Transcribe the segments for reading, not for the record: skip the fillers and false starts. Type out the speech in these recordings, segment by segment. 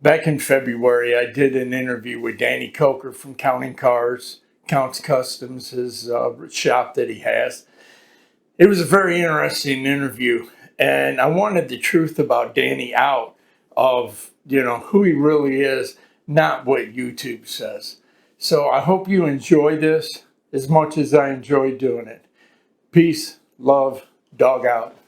Back in February, I did an interview with Danny Koker from Counting Cars, Counts Customs, his shop that he has. It was a very interesting interview, and I wanted the truth about Danny out of, who he really is, not what YouTube says. So I hope you enjoy this as much as I enjoy doing it. Peace, love, dog out.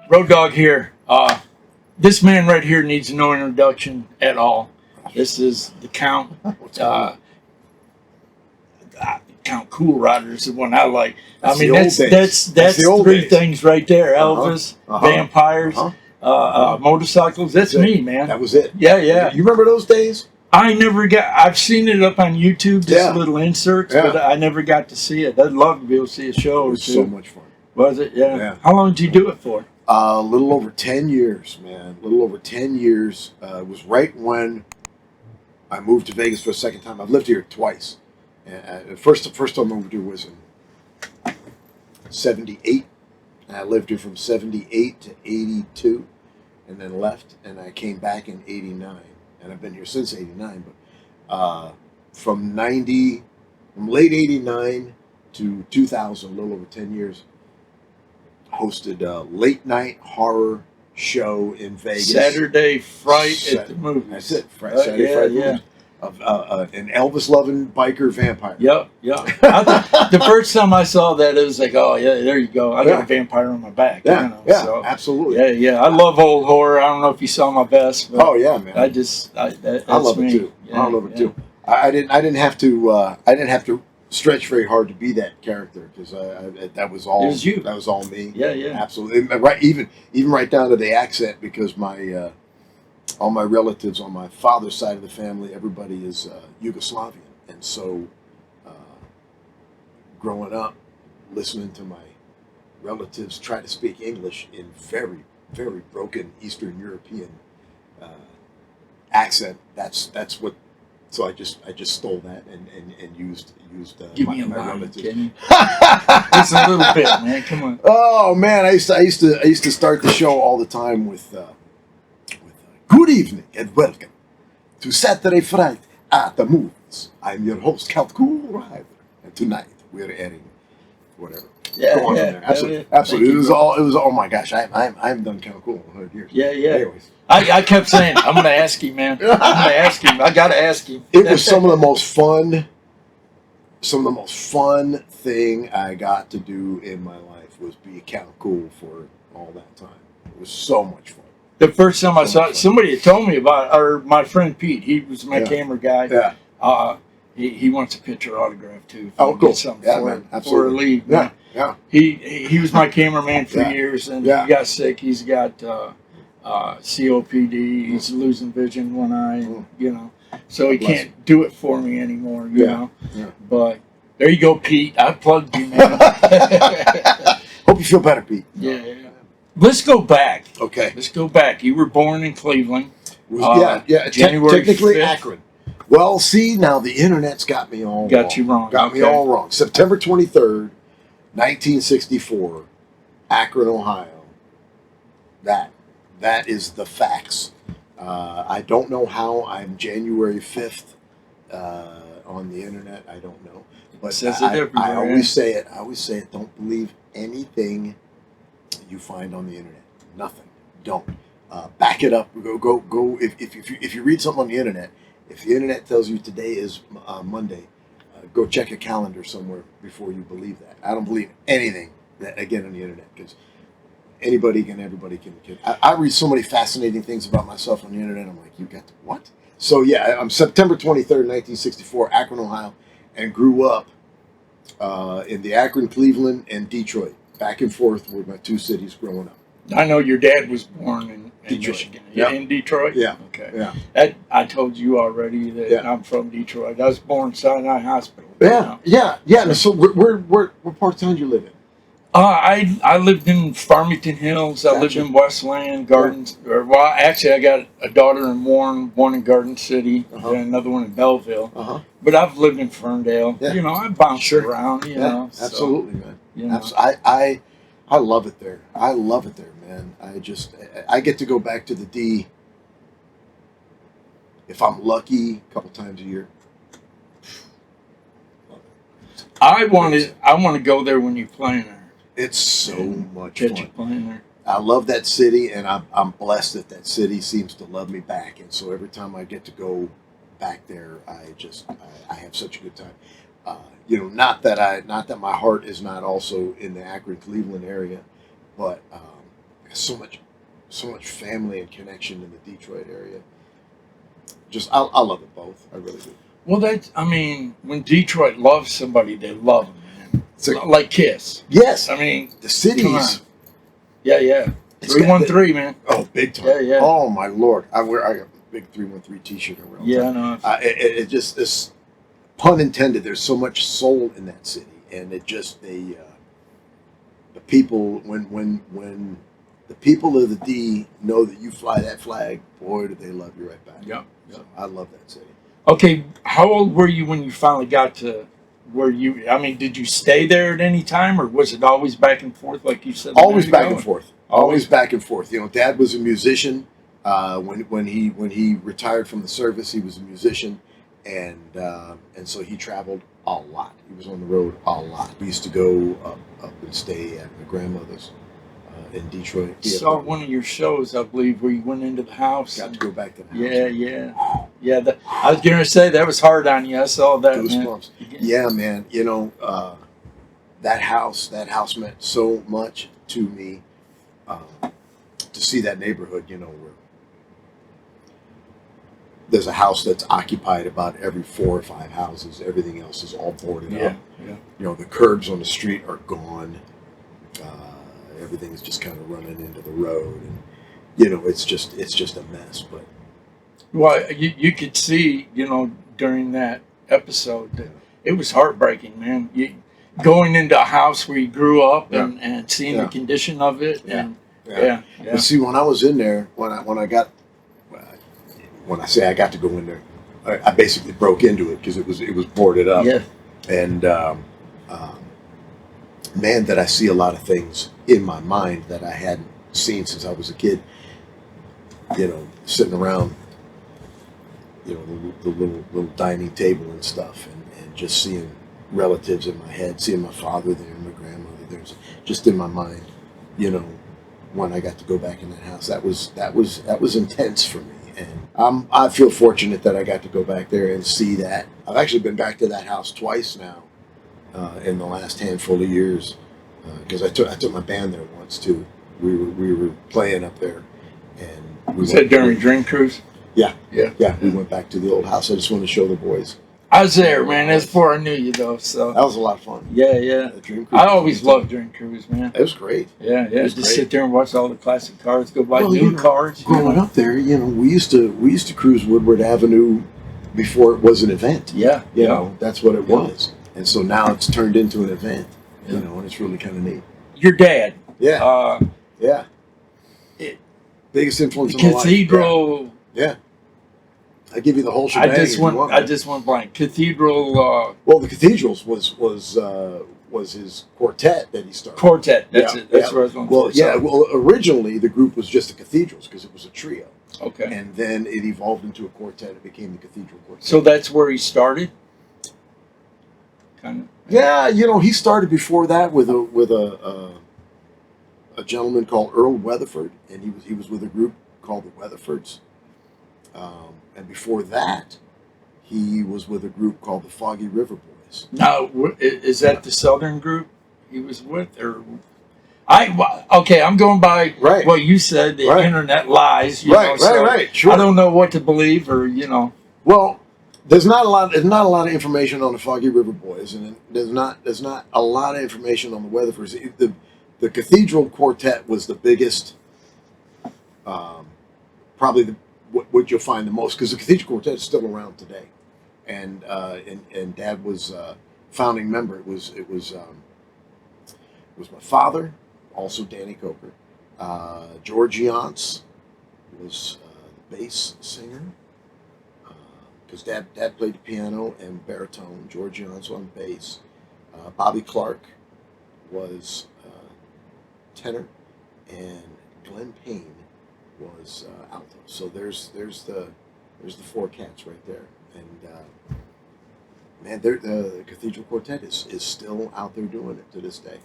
Road Dog here. This man right here needs no introduction at all. This is the Count. Count Cool Rider is the one I like. That's three things right there. Elvis, vampires, motorcycles. That's me, man. That was it. Yeah. You remember those days? I've seen it up on YouTube, just little inserts, but I never got to see it. I'd love to be able to see a show. It was so much fun. Was it? Yeah. How long did you do it for? A little over 10 years, man. A little over 10 years. It was right when I moved to Vegas for a second time. I've lived here twice. And first time I moved here was in 78. And I lived here from 78 to 82 and then left. And I came back in 89. And I've been here since 89. But from late 89 to 2000, a little over 10 years, hosted a late night horror show in Vegas. Saturday Fright at the Movies. That's it. Saturday Fright Movies. Of an Elvis loving biker vampire. Yep. The first time I saw that, it was like, oh yeah, there you go. I got a vampire on my back. So, absolutely. Yeah. I love old horror. I don't know if you saw my best. But oh yeah, man. I love it too. I love it too. I didn't have to stretch very hard to be that character because that was all. It was you. That was all me. Yeah. Absolutely. Right. Even right down to the accent, because all my relatives on my father's side of the family, everybody is Yugoslavian, and so growing up, listening to my relatives try to speak English in very, very broken Eastern European accent. That's what. So I just stole that and used Give my me a line, relatives. Kenny. Just a little bit, man. Come on. Oh man, I used to start the show all the time with good evening and welcome to Saturday Fright at the Movies. I'm your host, Count Cool Rider, and tonight we're airing whatever. Yeah, Go on from there. Absolutely. It was all. Oh my gosh, I haven't done Count Cool in 100 years. Yeah. Anyways. I kept saying, I'm going to ask him, man. I'm going to ask him. I got to ask him. It was some of the most fun thing I got to do in my life was be Count Cool for all that time. It was so much fun. The first time I saw it, somebody had told me about, or my friend Pete, he was my camera guy. Yeah. He wants a picture autograph too. Oh, cool. For a lead. Yeah. He was my cameraman for years, and he got sick. He's got COPD. He's losing vision one eye. So he can't do it for me anymore. You know. Yeah. But there you go, Pete. I plugged you, man. Hope you feel better, Pete. Yeah. Let's go back. Okay. Let's go back. You were born in Cleveland. January technically 5th. Akron. Well, see, now the internet's got me all wrong. You wrong. Got me all wrong. September 23rd, 1964, Akron, Ohio. That is the facts. I don't know how I'm January 5th on the internet. I don't know. But I always say it. Don't believe anything you find on the internet. Nothing. Don't. Back it up. Go. If you read something on the internet, if the internet tells you today is Monday, go check a calendar somewhere before you believe that. I don't believe anything that I get on the internet because everybody can. I read so many fascinating things about myself on the internet. I'm like, you got to, what? So yeah, I'm September 23rd, 1964, Akron, Ohio, and grew up in the Akron, Cleveland, and Detroit. Back and forth were my two cities growing up. I know your dad was born in Detroit. Michigan. Yep. In Detroit? Yeah. Okay. Yeah. I told you already that I'm from Detroit. I was born in Sinai Hospital. Yeah. Yeah. So where part of town do you live in? I lived in Farmington Hills. I lived in Westland, Gardens. Actually, I got a daughter in Warren, one in Garden City, and another one in Belleville. But I've lived in Ferndale. Yeah. You know, I bounced around. You know, absolutely, man. You know. I love it there. I love it there, man. I get to go back to the D. If I'm lucky, a couple times a year. I want to go there when you're playing there. It's so much fun. Playing there. I love that city, and I'm blessed that city seems to love me back. And so every time I get to go back there, I have such a good time. You know, not that my heart is not also in the Akron, Cleveland area, but so much family and connection in the Detroit area. I love it both. I really do. Well, when Detroit loves somebody, they love them, man. Like Kiss. Yes. I mean, the cities. Yeah. 313, man. Oh, big time. Yeah. Oh my Lord, I got a big 313 T-shirt around. Yeah, I know. It just this pun intended. There's so much soul in that city, and it just the people when the people of the D know that you fly that flag, boy, do they love you right back. Yeah. So I love that city. Okay, how old were you when you finally got to where you? I mean, did you stay there at any time, or was it always back and forth, like you said? Always back and forth. Always back and forth. You know, Dad was a musician. When he retired from the service, he was a musician, and so he traveled a lot. He was on the road a lot. We used to go up and stay at my grandmother's in Detroit. Saw one of your shows, I believe, where you went into the house. Got to go back to the house. Yeah. I was going to say that was hard on you. I saw that. Goosebumps. Yeah, man. You know, that house meant so much to me. To see that neighborhood, you know, where there's a house that's occupied about every 4 or 5 houses. Everything else is all boarded up. Yeah. You know, the curbs on the street are gone. Everything is just kind of running into the road, and you know, it's just a mess. But well, you could see, you know, during that episode that it was heartbreaking, man. You going into a house where you grew up and seeing the condition of it. Yeah. But see, when I was in there, when I say I got to go in there, I basically broke into it because it was boarded up. Yeah. And man, did I see a lot of things in my mind that I hadn't seen since I was a kid. You know, sitting around, you know, the little dining table and stuff, and just seeing relatives in my head, seeing my father there, my grandmother there, just in my mind. You know, when I got to go back in that house, that was intense for me, and I feel fortunate that I got to go back there and see that. I've actually been back to that house twice now. In the last handful of years, because I took my band there once too. We were playing up there, and was that during Dream Cruise? Yeah. We went back to the old house. I just wanted to show the boys. I was there, man. That's before I knew you, though. So that was a lot of fun. Yeah. Dream Cruise. I always loved Dream Cruise, man. It was great. Yeah. Just sit there and watch all the classic cars go by, new cars. Growing up there, you know, we used to cruise Woodward Avenue before it was an event. Yeah. You know, that's what it was. And so now it's turned into an event, you know, and it's really kind of neat. Your dad. Yeah. Biggest influence in my life. Cathedral. Yeah. I give you the whole shebang. I just went blank. Cathedral. Well, the Cathedrals was his quartet that he started. Quartet. That's it. That's what I was going to say. Well, originally the group was just the Cathedrals because it was a trio. Okay. And then it evolved into a quartet. It became the Cathedral Quartet. So that's where he started. Kind of. Yeah, you know, he started before that with a gentleman called Earl Weatherford, and he was with a group called the Weatherfords. And before that, he was with a group called the Foggy River Boys. Now, is that the Southern group he was with, or? I'm going by what you said. The internet lies. You know, right. Sure. I don't know what to believe, or you know. Well, There's not a lot. There's not a lot of information on the Foggy River Boys, and there's not a lot of information on the Weatherfords. The Cathedral Quartet was the biggest, probably what you'll find the most, because the Cathedral Quartet is still around today, and Dad was founding member. It was my father, also Danny Koker. George Yance was the bass singer. Because Dad played the piano and baritone. George Yance on bass. Bobby Clark was tenor, and Glenn Payne was alto. So there's the four cats right there. And man, the Cathedral Quartet is still out there doing it to this day.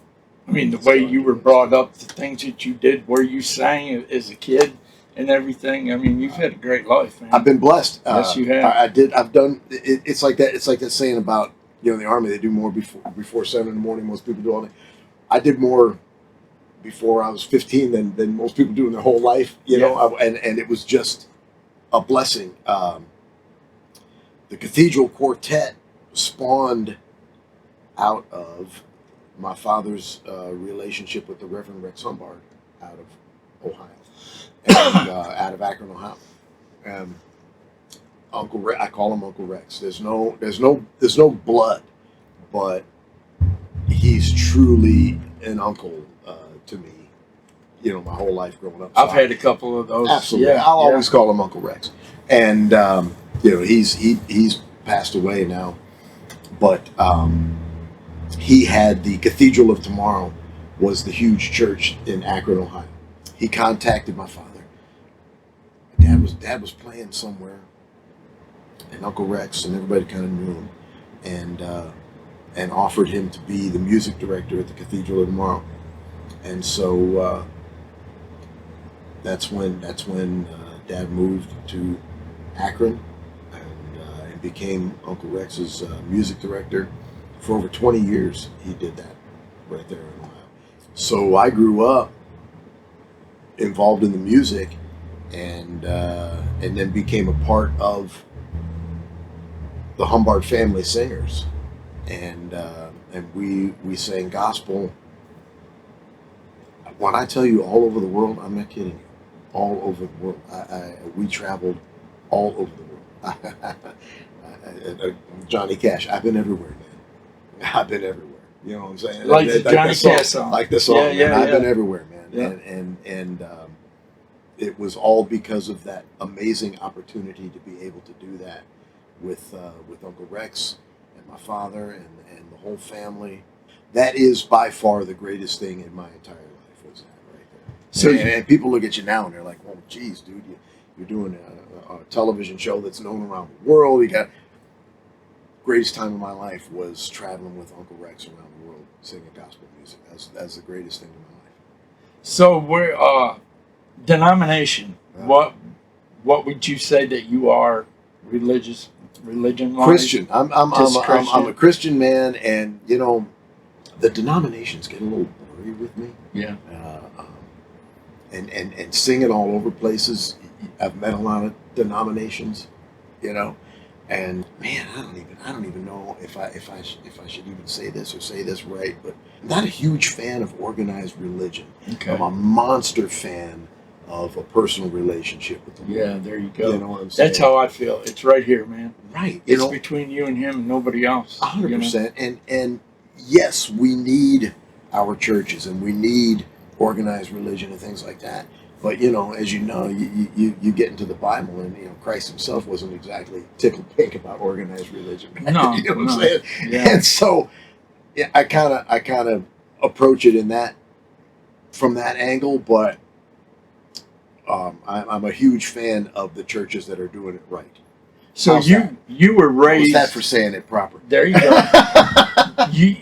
I mean, the way you were brought up, the things that you did, where you sang as a kid. And everything. I mean, you've had a great life, man. I've been blessed. Yes, you have. I did. I've done. It's like that. It's like that saying about the Army. They do more before 7 in the morning. Most people do all day. I did more before I was 15 than most people do in their whole life. You know, and it was just a blessing. The Cathedral Quartet spawned out of my father's relationship with the Reverend Rex Humbard out of Ohio. And out of Akron, Ohio. Uncle Rex, I call him Uncle Rex. There's no blood, but he's truly an uncle to me. My whole life growing up. So I've had a couple of those. Absolutely, Yeah, I'll always call him Uncle Rex. And he's passed away now, but he had the Cathedral of Tomorrow was the huge church in Akron, Ohio. He contacted my father. Dad was playing somewhere, and Uncle Rex and everybody kind of knew him, and offered him to be the music director at the Cathedral of Tomorrow. And so that's when Dad moved to Akron and became Uncle Rex's music director. For over 20 years, he did that right there in Ohio. So I grew up involved in the music, and then became a part of the Humbard family singers, and we sang gospel. When I tell you all over the world, I'm not kidding you. All over the world, we traveled all over the world. Johnny Cash, I've been everywhere, man. I've been everywhere. You know what I'm saying? Like the Johnny Cash song. Like the song, yeah, man. I've been everywhere, man. Yeah. And it was all because of that amazing opportunity to be able to do that with Uncle Rex and my father and the whole family. That is by far the greatest thing in my entire life, was that right there. So and people look at you now and they're like, "Well, geez, dude, you're doing a television show that's known around the world. You got." Greatest time of my life was traveling with Uncle Rex around the world singing gospel music. That's the greatest thing in my life. So we're denomination. What would you say that you are religion-wise? Christian. I'm a Christian man, and the denominations get a little blurry with me. Yeah. And singing all over places. I've met a lot of denominations, and man, I don't even know if I should even say this or say this right, but I'm not a huge fan of organized religion. Okay. I'm a monster fan of a personal relationship with the Lord. Yeah, there you go. You know what I'm saying? That's how I feel. It's right here, man. Right. It's between you and him and nobody else. 100%. And yes, we need our churches and we need organized religion and things like that. But as you know, you get into the Bible, and Christ himself wasn't exactly tickled pink about organized religion. No, you know what I'm saying? Yeah. And so, yeah, I kind of approach it from that angle. But I'm a huge fan of the churches that are doing it right. So you were raised. How's that for saying it proper? There you go.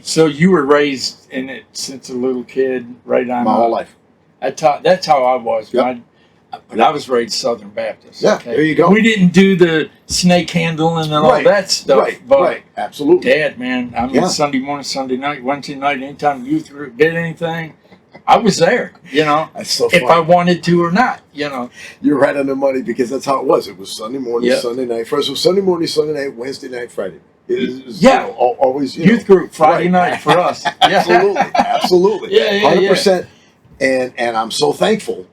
So you were raised in it since a little kid, right on my whole life. That's how I was. Yep. But I was raised Southern Baptist. Yeah, okay? there you go. We didn't do the snake handling and all that stuff. Right, absolutely. Dad, man, Sunday morning, Sunday night, Wednesday night, anytime youth group did anything, I was there, That's so if funny. I wanted to or not, You're right on the money because that's how it was. It was Sunday morning, Yep. Sunday night. First it was Sunday morning, Sunday night, Wednesday night, Friday. It was, Yeah. always Youth group Friday right. night for us. Absolutely, absolutely, Yeah. 100%. And I'm so thankful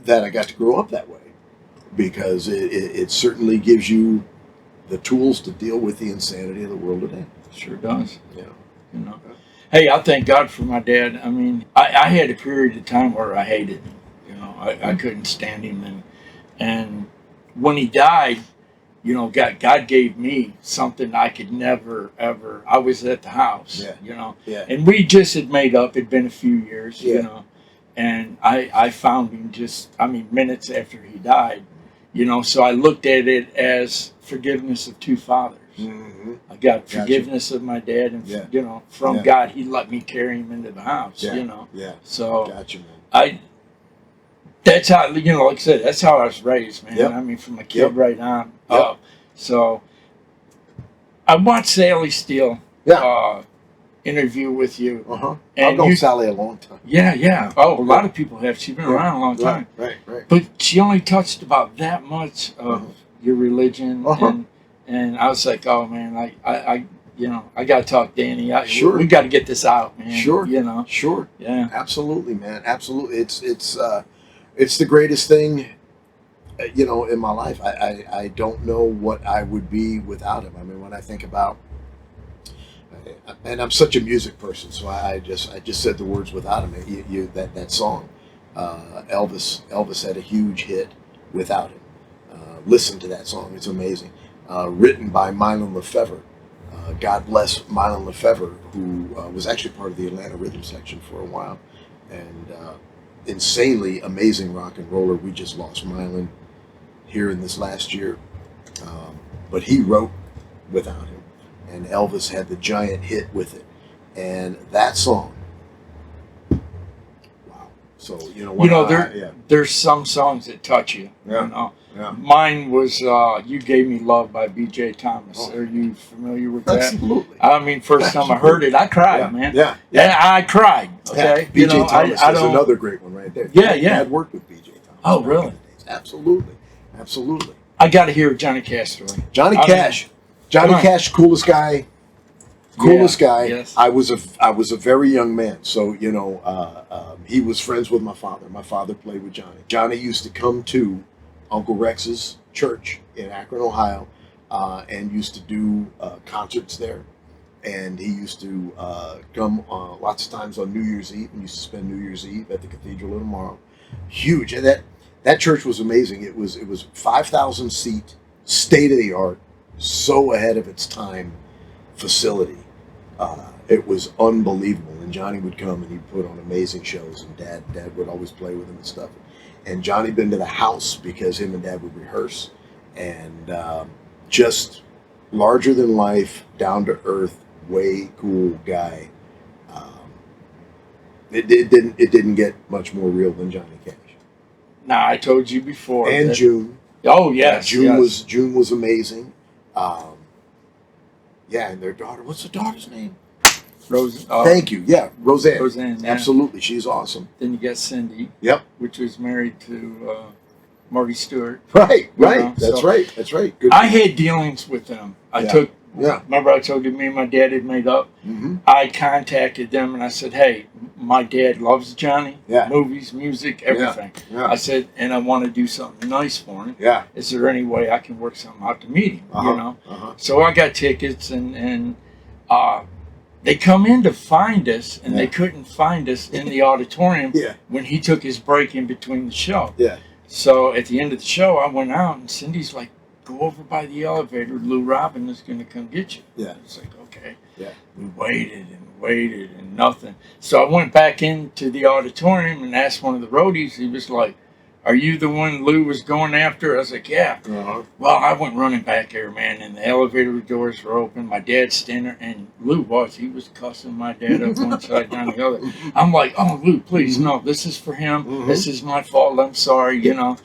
that I got to grow up that way because it certainly gives you the tools to deal with the insanity of the world today. Sure does. Yeah. Hey, I thank God for my dad. I mean, I had a period of time where I hated him. I couldn't stand him, and when he died, God gave me something I could never ever. I was at the house, Yeah. and we just had made up. It'd been a few years, Yeah. and I found him minutes after he died, So I looked at it as forgiveness of two fathers. Mm-hmm. I got forgiveness of my dad, and from God, He let me carry him into the house. Yeah. So Gotcha, man. that's how like I said, that's how I was raised, man. Yep. I mean, from a kid right on Yep. up. So I watched Sally Steele interview with you. I've known Sally a long time. Yeah. Oh, a lot of people have. She's been around a long time. Right. But she only touched about that much of your religion, and I was like, oh man, I got to talk Danny. Sure. We got to get this out, man. Sure. Sure. Yeah. Absolutely, man. Absolutely. It's the greatest thing, in my life. I don't know what I would be without him. I mean, when I think about, and I'm such a music person, so I just said the words without him. That song, Elvis had a huge hit without him. Listen to that song; it's amazing. Written by Mylon Lefevre. God bless Mylon Lefevre, who was actually part of the Atlanta rhythm section for a while, and insanely amazing rock and roller. We just lost Mylon here in this last year, but he wrote without him, and Elvis had the giant hit with it, and that song. Wow! So there's some songs that touch you. Yeah. Mine was "You Gave Me Love" by B.J. Thomas. Are you familiar with that? Absolutely. I mean, first time I heard it, I cried, man. Yeah. And I cried. Okay. Yeah. B.J. Thomas is another great one right there. Yeah. Dad worked with B.J. Thomas. Oh, really? Absolutely. I got to hear Johnny Cash story. Johnny Cash, coolest guy. Yes. I was a very young man, so he was friends with my father. My father played with Johnny. Johnny used to come to Uncle Rex's church in Akron, Ohio, and used to do concerts there. And he used to come lots of times on New Year's Eve, and used to spend New Year's Eve at the Cathedral of Tomorrow. Huge, and that church was amazing. It was 5,000 seat, state of the art, so ahead of its time facility. It was unbelievable, and Johnny would come and he'd put on amazing shows, and Dad would always play with him and stuff. And Johnny been to the house because him and Dad would rehearse, and just larger than life, down to earth, way cool guy. It didn't get much more real than Johnny Cash. Now I told you before. And June. Oh yes, June was amazing. And their daughter. What's the daughter's name? Rose. Thank you. Yeah, Roseanne. Roseanne. Yeah. Absolutely, she's awesome. Then you got Cindy. Yep. Which was married to Marty Stewart. Right. That's right. Good. I had dealings with them. Remember I told you me and my dad had made up? Mm-hmm. I contacted them and I said, hey, my dad loves Johnny. Yeah. Movies, music, everything. Yeah. I said, and I want to do something nice for him. Yeah. Is there any way I can work something out to meet him? So I got tickets and they come in to find us, and they couldn't find us in the auditorium when he took his break in between the show. Yeah. So at the end of the show, I went out, and Cindy's like, go over by the elevator. Lou Robin is going to come get you. Yeah. It's like, okay. Yeah. We waited and nothing. So I went back into the auditorium and asked one of the roadies. He was like, are you the one Lou was going after? I was like, yeah. Well, I went running back there, man, and the elevator doors were open. My dad's standing there, and Lou he was cussing my dad up one side, down the other. I'm like, oh, Lou, please, no, this is for him. This is my fault. I'm sorry, Yeah.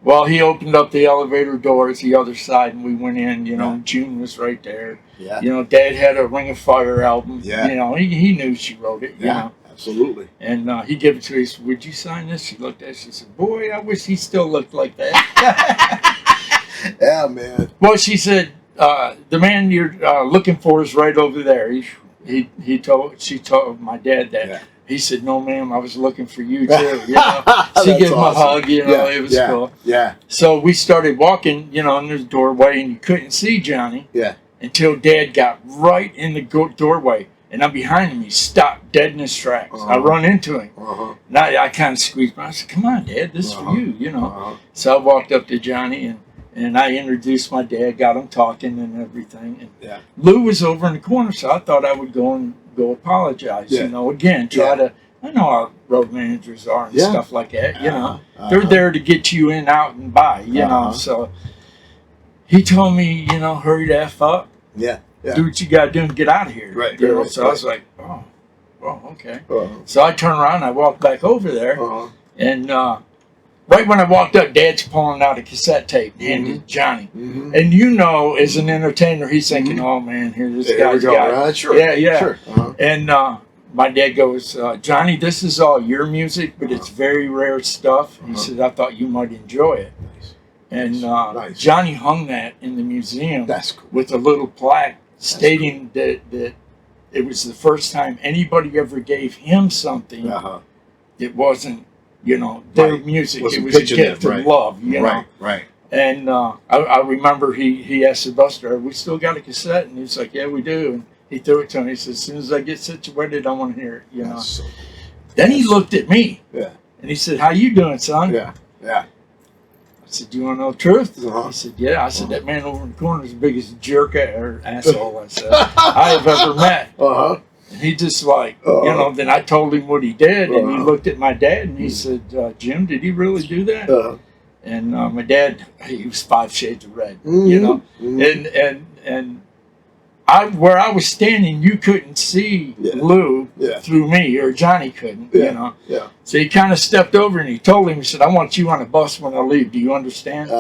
Well, he opened up the elevator doors the other side, and we went in, June was right there. Yeah. Dad had a Ring of Fire album. Yeah. He knew she wrote it, Yeah. Absolutely. And he gave it to her. He said, "Would you sign this?" She looked at it. She said, "Boy, I wish he still looked like that." Yeah, man. Well, she said, "The man you're looking for is right over there." She told my dad that. Yeah. He said, "No, ma'am, I was looking for you too." You know, she gave him a hug. You know, it was cool. Yeah. So we started walking, you know, in the doorway, and you couldn't see Johnny. Yeah. Until Dad got right in the doorway, and I'm behind him. He stopped dead in his tracks. I run into him. And I kind of squeezed him. I said, "Come on, Dad, this is for you," you know. So I walked up to Johnny, and I introduced my dad, got him talking and everything. And Lou was over in the corner, so I thought I would go apologize. You know, again, try to. I know how road managers are and stuff like that. You know, they're there to get you in, out, and by. You know, so. He told me, you know, hurry the F up. Yeah. Do what you got to do and get out of here. Right. You know? So I was like, oh, okay. So I turned around and I walked back over there. And right when I walked up, Dad's pulling out a cassette tape and handed it to Johnny. And you know, as an entertainer, he's thinking, oh, man, here this guy's got it. Sure. Yeah. Sure. And my dad goes, Johnny, this is all your music, but it's very rare stuff. He said, I thought you might enjoy it. And Johnny hung that in the museum. That's cool. With a little plaque stating that it was the first time anybody ever gave him something that wasn't, you know, their music. It was a gift of love, you know. Right. And I remember he asked the bus driver, "We still got a cassette?" And he's like, "Yeah, we do." And he threw it to me. He said, "As soon as I get situated, I want to hear it." You know. So cool. Then he looked at me. Yeah. And he said, "How you doing, son?" Yeah. I said, "Do you want to know the truth?" He said, "Yeah." I said, "That man over in the corner is the biggest jerk or asshole," I said, "I have ever met." And he just like, you know, then I told him what he did, and he looked at my dad, and he said, "Jim, did he really do that?" And my dad, he was 5 shades of red, you know, and where I was standing, you couldn't see Lou through me, or Johnny couldn't, you know. So he kind of stepped over and he told him, he said, "I want you on a bus when I leave. Do you understand?"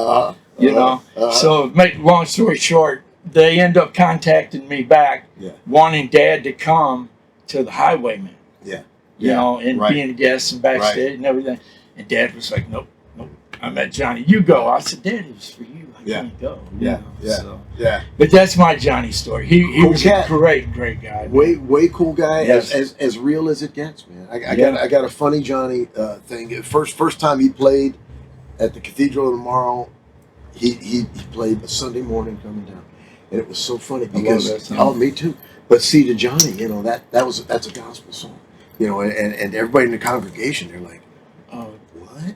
You know. So make long story short, they end up contacting me back, wanting Dad to come to the Highwayman. You know, and being a guest and backstage and everything. And Dad was like, "Nope. I met Johnny. You go." I said, "Dad, it was for you. I can't go." You know, so. But that's my Johnny story. He Cool was cat. a great guy. Way cool guy. Yes. As real as it gets, man. I got a funny Johnny thing. First time he played at the Cathedral tomorrow, he played the Sunday morning coming down, and it was so funny because me too. But see, to Johnny, you know, that's a gospel song, you know, and everybody in the congregation, they're like, "Oh, what?"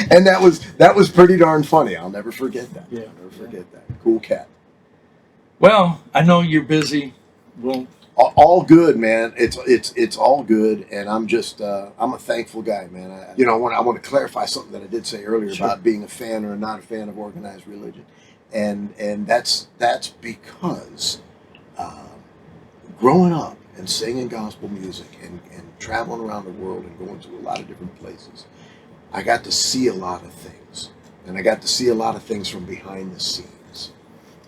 And that was pretty darn funny. I'll never forget that. I'll never forget that. Cool cat. Well, I know you're busy. Well, all good, man. It's all good, and I'm just I'm a thankful guy, man. I want to clarify something that I did say earlier about being a fan or not a fan of organized religion, and that's because growing up and singing gospel music and traveling around the world and going to a lot of different places, I got to see a lot of things, and I got to see a lot of things from behind the scenes,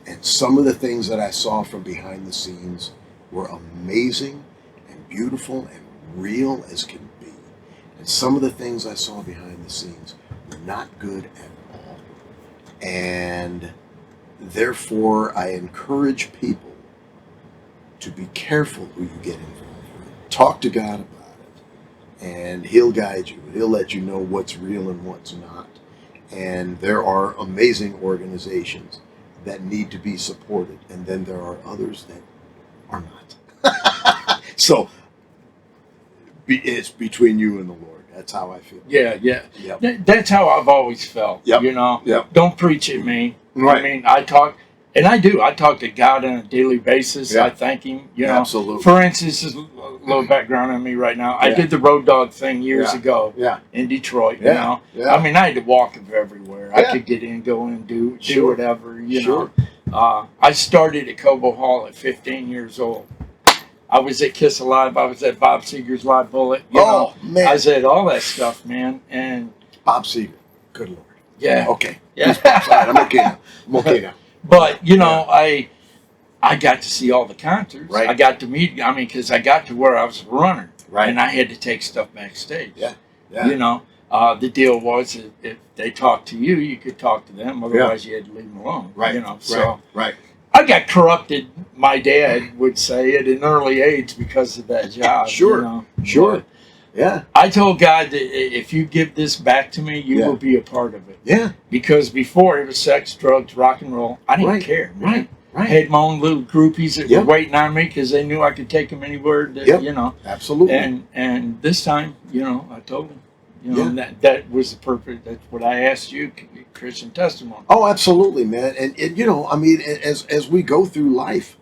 and some of the things that I saw from behind the scenes were amazing and beautiful and real as can be. And some of the things I saw behind the scenes were not good at all. And therefore, I encourage people to be careful who you get involved with. Talk to God about it, and He'll guide you. He'll let you know what's real and what's not. And there are amazing organizations that need to be supported, and then there are others that are not. So it's between you and the Lord. That's how I feel. Yeah. Yep. That's how I've always felt. You know, don't preach at me. Right. I mean, I talk, and I do. I talk to God on a daily basis. I thank Him. You know, absolutely. For instance, just a little background on me right now. I did the road dog thing years ago. In Detroit. You know, I mean, I had to walk everywhere. I could get in, go in, do whatever. You know, I started at Cobo Hall at 15 years old. I was at Kiss Alive. I was at Bob Seger's Live Bullet. You know, man. I was at all that stuff, man. And Bob Seger. Good Lord. Yeah. Okay. Yeah. I'm okay now. I'm okay now. But, you know, I I got to see all the concerts. Right. I got to meet. I mean, because I got to where I was a runner, Right. and I had to take stuff backstage. Yeah. Yeah. You know, the deal was if they talked to you, you could talk to them. Otherwise, you had to leave them alone. Right. You know, so Right. I got corrupted. My dad would say at an early age because of that job. Sure. You know? Sure. But yeah. I told God that if you give this back to me, you will be a part of it. Yeah. Because before it was sex, drugs, rock and roll. I didn't care. Man. Right. Right. I had my own little groupies that were waiting on me because they knew I could take them anywhere. That, you know. Absolutely. And this time, you know, I told them, you know, and that was the purpose. That's what I asked you, Christian testimony. Oh, absolutely, man. And you know, I mean, as we go through life,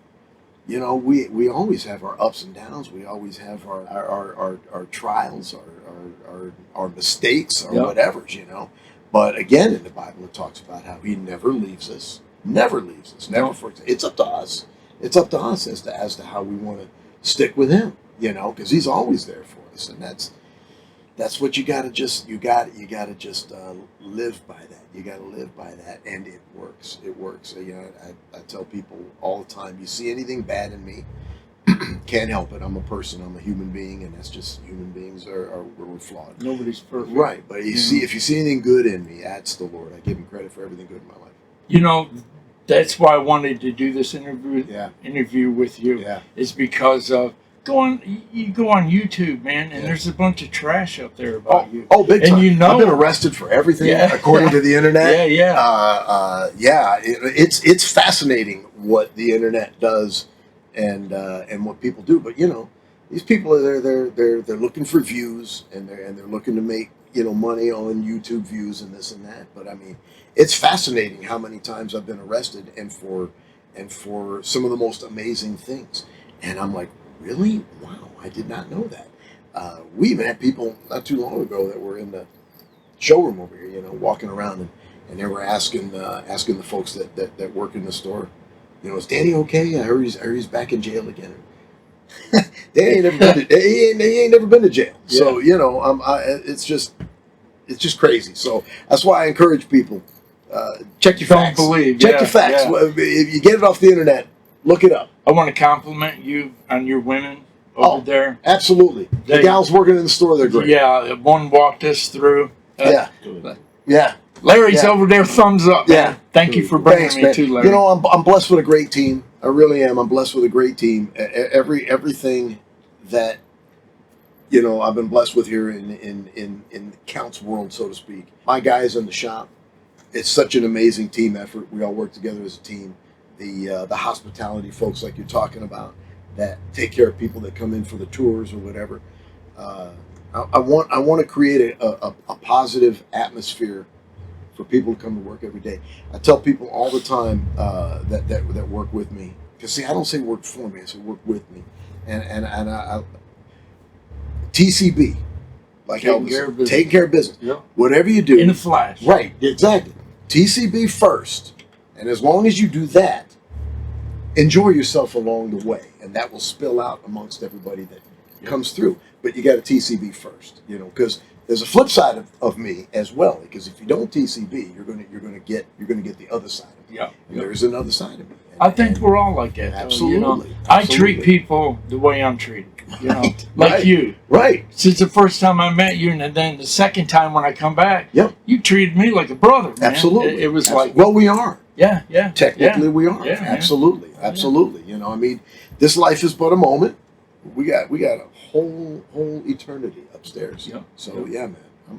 you know, we always have our ups and downs. We always have our trials, our mistakes, or whatever's, you know. But again, in the Bible, it talks about how He never leaves us, never forgets. It's up to us. It's up to us as to how we want to stick with Him, you know, because He's always there for us, and that's what you got to just live by that. You got to live by that, and it works. It works. You know, I tell people all the time, you see anything bad in me, can't help it. I'm a person. I'm a human being, and that's just human beings we're flawed. Nobody's perfect, right? But if you see anything good in me, that's the Lord. I give Him credit for everything good in my life. You know, that's why I wanted to do this interview with you. Yeah. Is because of. You go on YouTube, man, and there's a bunch of trash up there about you. Oh, big time. And you know, I've been arrested for everything, according to the internet. It's fascinating what the internet does and what people do. But you know, these people are they're looking for views and they're looking to make, you know, money on YouTube views and this and that. But I mean, it's fascinating how many times I've been arrested and for some of the most amazing things. And I'm like, really? Wow, I did not know that. We even had people not too long ago that were in the showroom over here, you know, walking around and they were asking the folks that work in the store, you know, is Danny okay? I heard he's back in jail again. They ain't never been to jail. Yeah. So you know, it's just crazy. So that's why I encourage people, check your facts. Check your facts. Yeah. If you get it off the internet, look it up. I want to compliment you on your women over there. Absolutely. The gals working in the store, they're great. Yeah, one walked us through. Yeah. Larry's over there, thumbs up. Man. Thank you for bringing me to Larry. You know, I'm blessed with a great team. I really am. I'm blessed with a great team. Everything that, you know, I've been blessed with here in the Counts world, so to speak. My guys in the shop, it's such an amazing team effort. We all work together as a team. The hospitality folks, like you're talking about, that take care of people that come in for the tours or whatever. I want to create a positive atmosphere for people to come to work every day. I tell people all the time that work with me, because see, I don't say work for me, I say work with me, and I TCB, like taking care of business. Yep. Whatever you do, in a flash. Right, exactly. TCB first. And as long as you do that, enjoy yourself along the way, and that will spill out amongst everybody that comes through. But you got to TCB first, you know, because there's a flip side of me as well. Because if you don't TCB, you're gonna get the other side of me. Yeah, and there's another side of me. And, I think we're all like that. Absolutely. You know? I treat people the way I'm treated. You know, like you. Right. Since the first time I met you, and then the second time when I come back, you treated me like a brother. Man. Absolutely. It was like, well, we are. Yeah. Technically, we are. Yeah, absolutely. You know, I mean, this life is but a moment. We got a whole eternity upstairs. Yep. So yeah, man,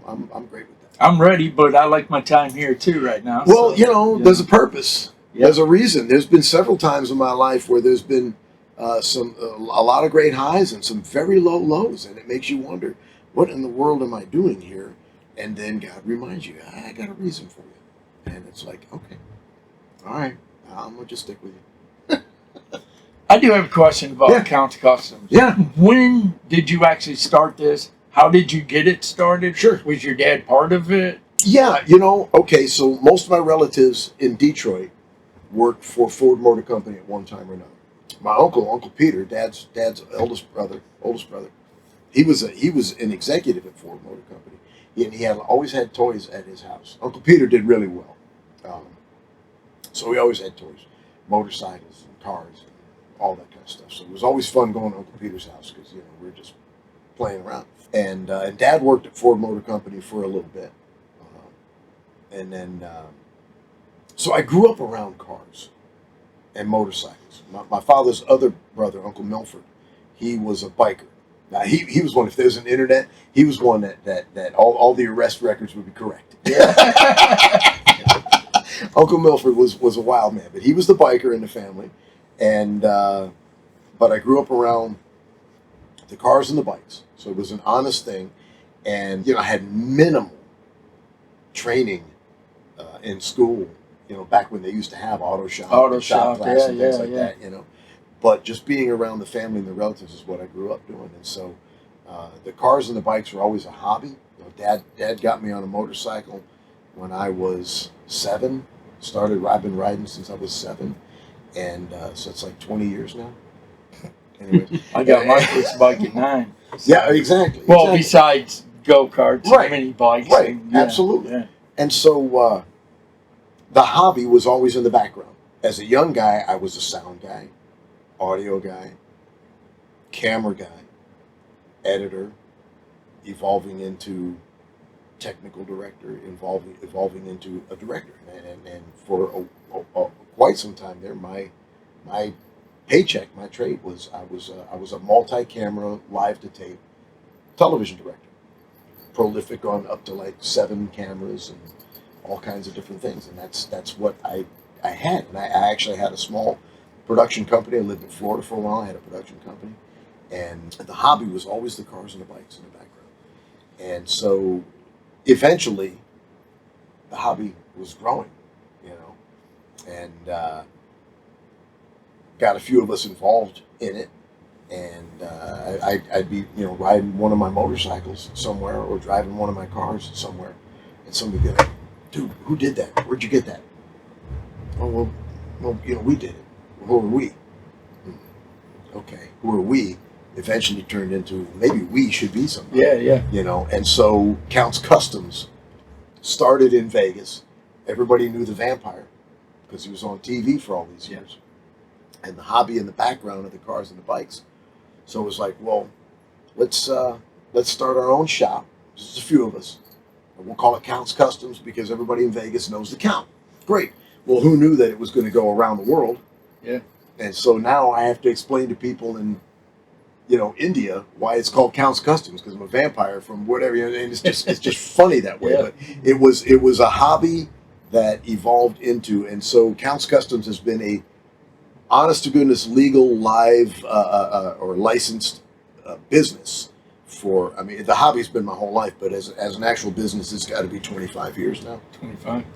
I'm great with that. I'm ready, but I like my time here too right now. Well, so, you know, there's a purpose. Yep. There's a reason. There's been several times in my life where there's been a lot of great highs and some very low lows, and it makes you wonder, what in the world am I doing here? And then God reminds you, I got a reason for you, and it's like, okay, all right, I'm gonna just stick with you. I do have a question about Kustoms. Yeah. When did you actually start this? How did you get it started? Sure. Was your dad part of it? Yeah, you know, okay, so most of my relatives in Detroit worked for Ford Motor Company at one time or another. My Uncle Peter, Dad's oldest brother, he was an executive at Ford Motor Company, and he always had toys at his house. Uncle Peter did really well, so he always had toys, motorcycles and cars, all that kind of stuff. So it was always fun going to Uncle Peter's house because, we were just playing around. And Dad worked at Ford Motor Company for a little bit. And then, so I grew up around cars and motorcycles. My father's other brother, Uncle Milford, he was a biker. Now, he was one, if there's an internet, he was one that all the arrest records would be correct. Yeah. Uncle Milford was a wild man, but he was the biker in the family. And, but I grew up around the cars and the bikes. So it was an honest thing. And, I had minimal training in school, back when they used to have auto shop class and things like that, But just being around the family and the relatives is what I grew up doing. And so the cars and the bikes were always a hobby. Dad got me on a motorcycle when I was 7. I've been riding since I was 7. And so it's like 20 years now. Anyways, I got my first bike at 9. So. Yeah, exactly. Well, besides go-karts and mini bikes. Right, and, absolutely. Yeah. And so the hobby was always in the background. As a young guy, I was a sound guy, audio guy, camera guy, editor, evolving into technical director, evolving into a director. And for quite some time there, my paycheck, my trade was I was a multi-camera, live-to-tape television director. Prolific on up to like 7 cameras and all kinds of different things. And that's what I had. And I actually had a small production company. I lived in Florida for a while. I had a production company. And the hobby was always the cars and the bikes in the background. And so eventually the hobby was growing, and got a few of us involved in it. And I'd be, riding one of my motorcycles somewhere or driving one of my cars somewhere. And somebody would go, dude, who did that? Where'd you get that? Oh, well, we did it. Well, who are we? Okay, who are we? Eventually turned into maybe we should be somebody. Yeah. And so Kustoms started in Vegas. Everybody knew the vampire because he was on TV for all these years. And the hobby in the background of the cars and the bikes. So it was like, well, let's start our own shop. Just a few of us. And we'll call it Kustoms because everybody in Vegas knows the Count. Great. Well, who knew that it was going to go around the world? Yeah. And so now I have to explain to people in, India why it's called Kustoms because I'm a vampire from whatever. And it's just funny that way. Yeah. But it was a hobby that evolved into, and so Kustoms has been a honest to goodness legal live or licensed business for. I mean, the hobby's been my whole life, but as an actual business, it's got to be 25 years now.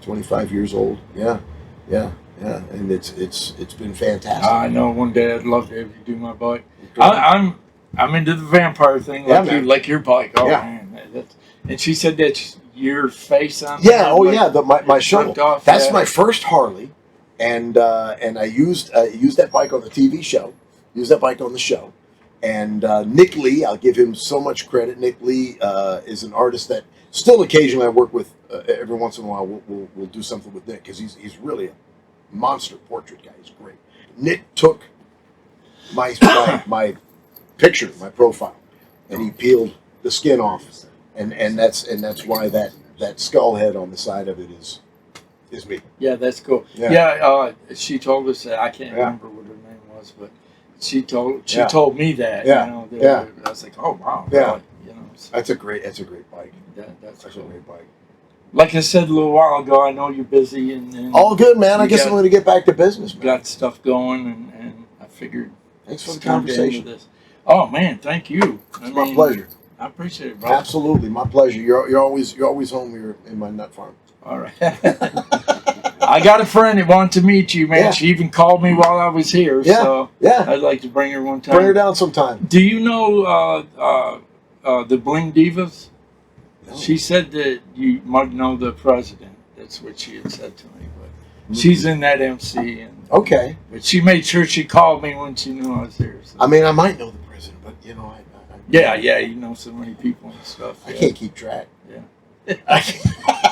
25 years old. Yeah, and it's been fantastic. I know one day I'd love to have you do my bike. I'm into the vampire thing, like your bike. Oh man, and she said that's your face on. Yeah, my show. That's my first Harley, and I used that bike on the TV show. Used that bike on the show, and Nick Lee. I'll give him so much credit. Nick Lee is an artist that still occasionally I work with. Every once in a while, we'll do something with Nick because he's really a monster portrait guy. He's great. Nick took my picture, my profile, and he peeled the skin off, and that's why that skull head on the side of it is me. Yeah, that's cool. Yeah, she told us that. I can't remember what her name was, but she told me that. I was like, oh wow. Yeah. Really, so. That's a great bike. That's cool. A great bike. Like I said a little while ago, I know you're busy and all good, man. I guess I'm going to get back to business. Man. Got stuff going, and I figured. Thanks for the conversation. Oh man, thank you. My pleasure. I appreciate it, bro. Absolutely, my pleasure. You're always home here in my nut farm. All right. I got a friend that wanted to meet you, man. Yeah. She even called me while I was here. Yeah. So I'd like to bring her one time. Bring her down sometime. Do you know the Bling Divas? No. She said that you might know the president. That's what she had said to me. But she's in that MC. Okay. But she made sure she called me when she knew I was there. So. I mean, I might know the president, but I yeah, you know so many people and stuff. I can't keep track. Yeah.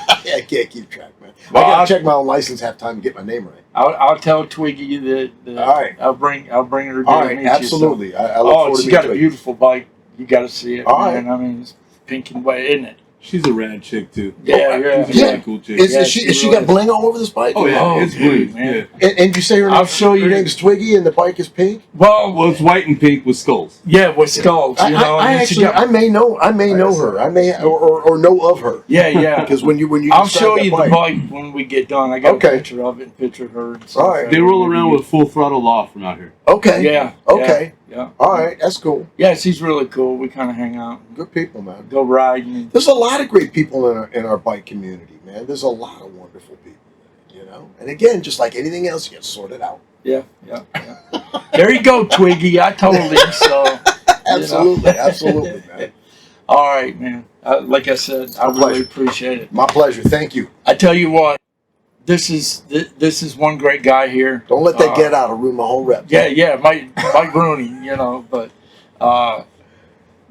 I can't keep track, man. Well, I gotta check my own license half time to get my name right. I'll tell Twiggy that All right. I'll bring her down All to right, meet absolutely. you. So. I look forward to She's meeting got a Twiggy. beautiful bike. You got to see it, All man. right. I mean, it's pink and white, isn't it? She's a rad chick too. Yeah, She's a really cool chick. Is she really got bling all over this bike? Oh yeah, Oh, it's dude, blue, man. yeah. And you say her, I'll show you. her name's Twiggy and the bike is pink? Well, it's white and pink with skulls. Yeah, with skulls. You know, I and then she actually, got- I may know her. I may or know of her. yeah. Because when you I'll describe show that you the bike, bike when we get done. I got Okay. a picture of it and picture of her. And stuff. All right. They roll around with full throttle off from out here. Okay. Yeah. Okay. Yeah. All right. That's cool. Yeah, she's really cool. We kind of hang out, Good people, man. go riding. There's a lot of great people in our bike community, man. There's a lot of wonderful people, you know. And again, just like anything else, you get sorted out. Yeah. There you go, Twiggy. I told him so. Absolutely, absolutely, man. All right, man. Like I said, I My really pleasure. appreciate it. My pleasure. Thank you. I tell you what, this is one great guy here. Don't let that get out or ruin my whole rep. Yeah, Mike Rooney, you know. But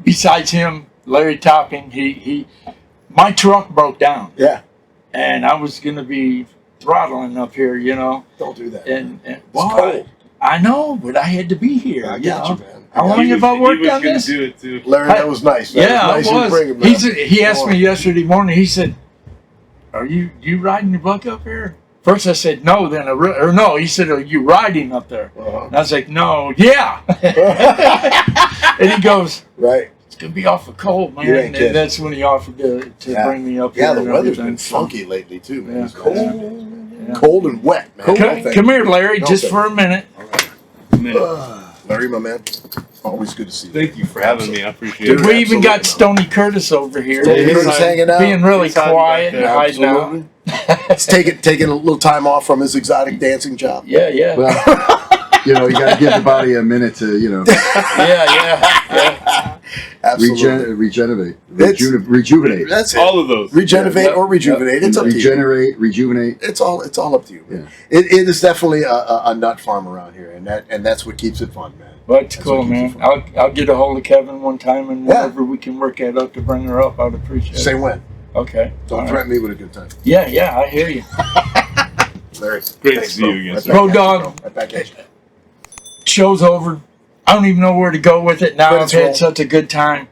besides him, Larry Topping, he my truck broke down, Yeah. and I was gonna be throttling up here, you know. Don't do that. And It's well, cold. I know, but I had to be here. I you got know? you, man. How long He have I was worked on gonna this? do it too. Larry, that was nice. That Yeah, was it nice was. Bring him, man. He asked me yesterday morning. He said, "Are you riding your bike up here?" First I said no. Then no. He said, "Are you riding up there?" Uh-huh. And I was like, "No, yeah." And he goes, Right. "It's gonna be awful cold, man." You ain't And kidding. that's when he offered to Yeah. bring me up Yeah, here. the and weather's everything. been funky lately too, man. Yeah. It's cold, Yeah. cold and wet, man. Come here, Larry, No, just thank for a minute. Larry, my man. Always good to see you. Thank you for having me. I appreciate Dude, it. We even got absolutely. Stony Curtis over here. Stony He's Curtis hanging out. being really He's hiding quiet back and there. hiding out. Absolutely. He's taking a little time off from his exotic dancing job. Yeah. Well, you know, you got to give the body a minute to, you know, yeah. Absolutely. regenerate, It's- rejuvenate, That's it. All of those. Regenerate Yeah. or rejuvenate. It's up to you. regenerate, rejuvenate. It's all up to you. Man. Yeah. It is definitely a nut farm around here, and that's what keeps it fun, man. Well, it's That's cool, what keeps man. it fun. I'll get a hold of Kevin one time, and Yeah. whenever we can work that out to bring her up, I'd appreciate Say it. when. Okay. Don't All right. threaten me with a good time, Yeah, I hear you. Larry. Great to Thanks, see bro. you again, Right sir. back Road at you, dog. bro. Right back at you. Show's over. I don't even know where to go with it now. Credits I've had roll. such a good time.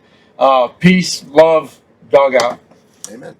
Peace, love, dog out. Amen.